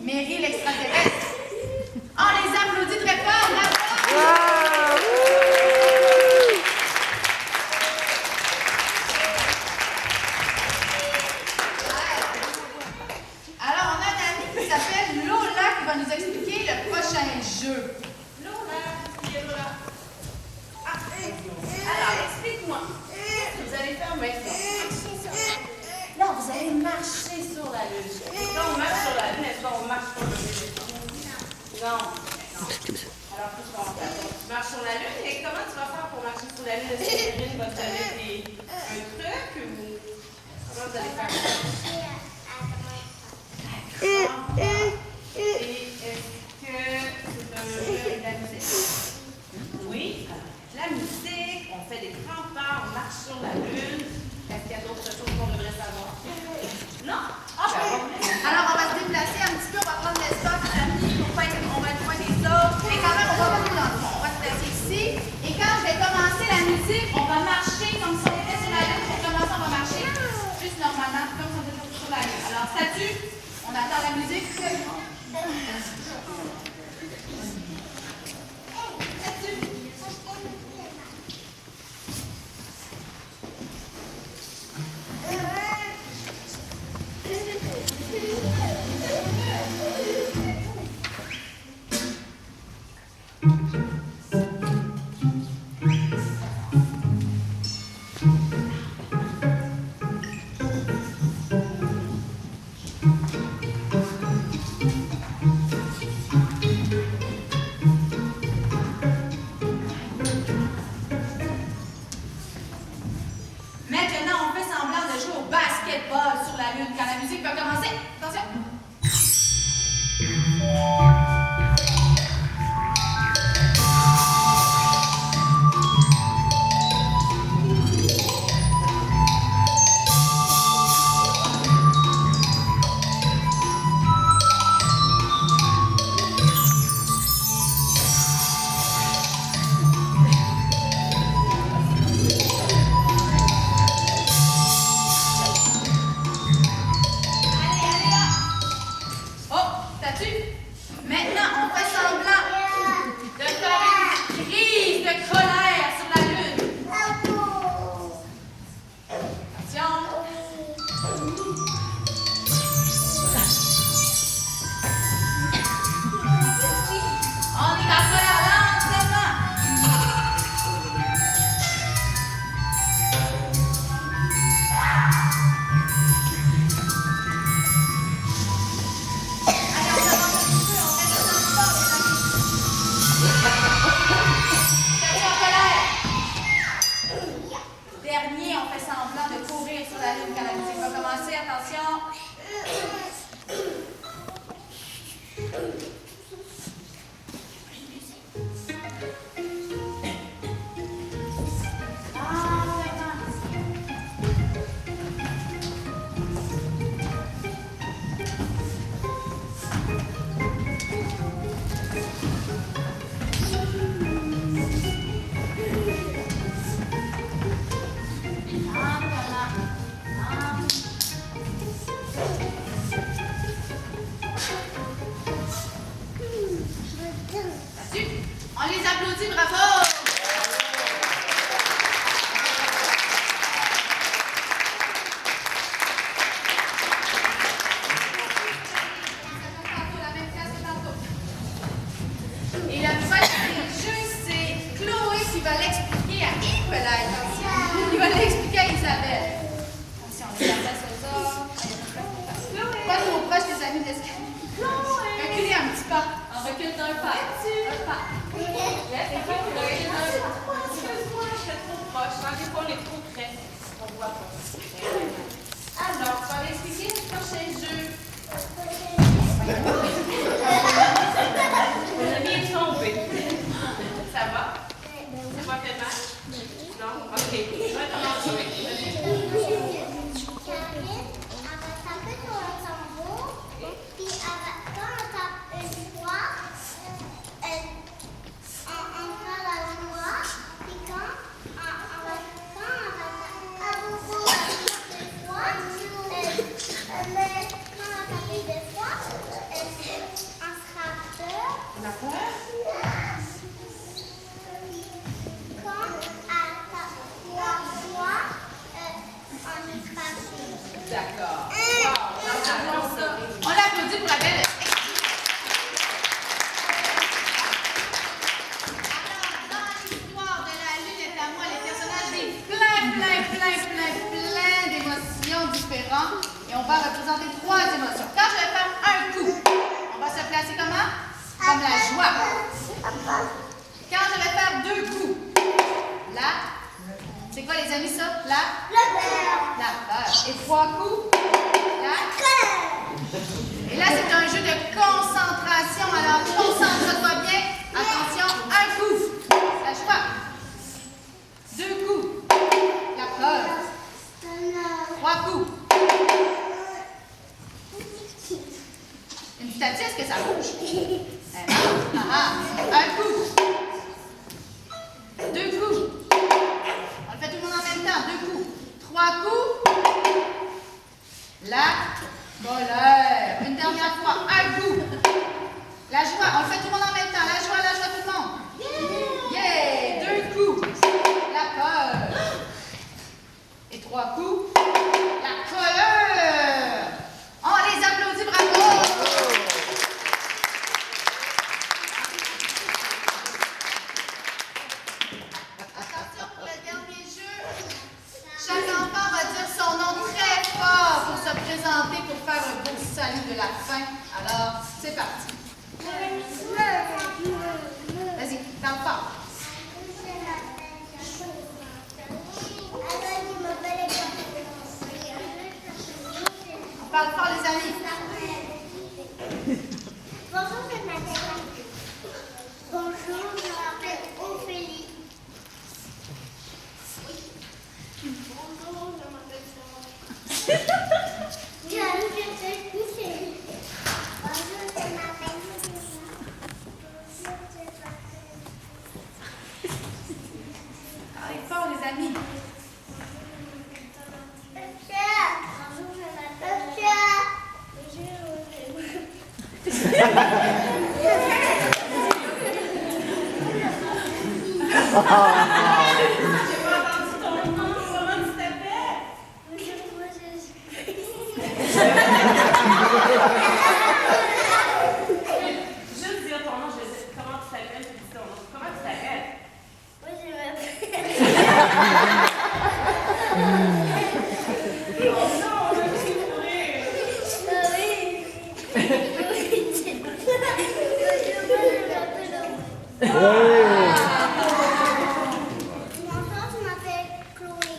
Méry l'extraterrestre. On les applaudit très fort, bravo! la Lune. Et comment tu vas faire pour marcher sur la Lune? Est-ce que Karine va te donner un truc ou comment vous allez faire ça? Et est-ce que c'est un jeu avec de la musique? Oui. La musique, on fait des tremplins, on marche sur la Lune. Est-ce qu'il y a d'autres choses qu'on devrait savoir? Non? Ah, Alors, on va se déplacer un petit peu, on va prendre l'espace, les amis, on va être loin des autres. Mais quand même, on va revenir dans le fond. On va se placer ici. Et quand je vais commencer la musique, on va marcher comme si on était sur la Lune. Pour commencer, on va marcher juste normalement, comme si on était sur la Lune. Alors, statut, on attend la musique. Maintenant, on fait semblant de jouer au basketball sur la Lune. Quand la musique va commencer, attention. On les applaudit, bravo! Et le prochain jeu, c'est Chloé qui va l'expliquer à Yves. Il va l'expliquer à Isabelle. Attention, on les aplace aux autres. Pas trop proche, les amis, de l'escalier. Reculez un petit pas. On recule d'un pas. Un pas. Excuse-moi, je suis trop proche. Quand des fois, on est trop près. On voit pas. Alors, tu vas m'expliquer le prochain jeu. On a bien tombé. Ça va? Ça va fait mal? Non? Ok. Je vais commencer. Karine, elle va taper sur le tambour, puis quand on tape une fois, on fera la joie, puis quand on va taper deux fois, quand on va taper deux fois, on sera deux. D'accord. Quand elle tape trois fois, on est fâché. D'accord. Wow. On l'applaudit pour la belle. Alors, dans l'histoire de la Lune est à moi, les personnages vivent plein d'émotions différentes. Et on va représenter trois émotions. Quand je vais faire un coup, on va se placer comment? Comme la joie. Quand je vais faire deux les amis, ça? La peur. peur. Et 3 coups? La Colère. Et là, c'est un jeu de concentration. Alors, concentre-toi bien. Attention, 1 coup. La joie. 2 coups. La peur. 3 coups. Une statue, est-ce que ça bouge? Un coup. 2 coups. On le fait tout le monde en même temps. 2 coups. 3 coups. La voleur. Une dernière fois. 1 coup. La joie. On le fait tout le monde en même temps. La joie, tout le monde. Yeah! 2 coups. La peur. Et 3 coups. La colère. On les applaudit, bravo! Attention pour le dernier jeu. Chaque enfant va dire son nom très fort pour se présenter, pour faire un beau salut de la fin. Alors, c'est parti. Vas-y, parle fort. On parle fort, les amis. Bonjour, je m'appelle. Bonjour, je m'appelle Ophélie. Bonjour, je m'appelle Sarah. Je m'appelle Michel. Bonjour, je m'appelle Parlez fort, les amis. Bonjour, je m'appelle J'ai pas entendu ton nom. Comment tu t'appelles? Juste dire ton nom, je vais dire comment tu t'appelles, puis dis ton nom. Comment tu t'appelles? Moi, je m'appelle. Oh non, on a pu mourir. Bonjour, je m'appelle Chloé.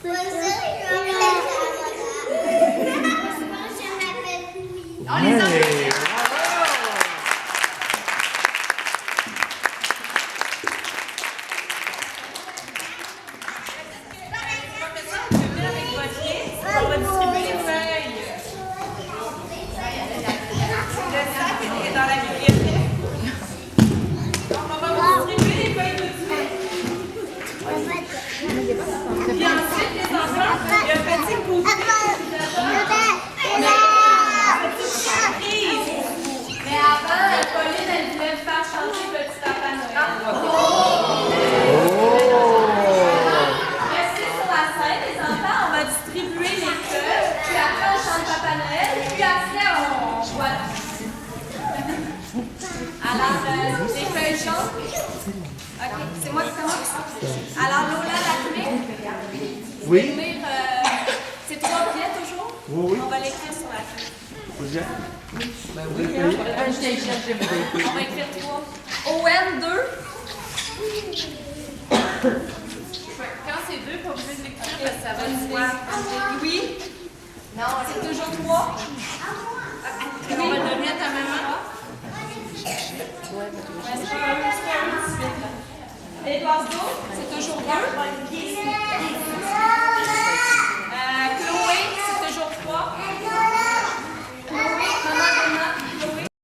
Bonjour, je m'appelle Louis. On les applaudit. Je vais venir avec votre liste. On va distribuer les feuilles. Le sac est dans la bibliothèque. On va vous distribuer les feuilles tout de suite. Puis ensuite, les enfants, il y a un petit goûter. Mais avant, Pauline, elle voulait faire chanter Petit Papa Noël. Restez sur la scène, les enfants, on va distribuer les feuilles, puis après on chante Papa Noël, puis après on voit. Alors, les feuilles jaunes. Ok, c'est moi qui commence. Alors, Lola Lacmé. Oui. Lire, c'est 3 pieds toujours. Oui. On va l'écrire sur la feuille. Vous êtes? On va écrire 3. ON 2. Quand c'est 2, pas obligé de l'écrire parce que ça va de soi. Oui. Non, c'est toujours 3. On va donner à ta maman. Eduardo, c'est toujours 2.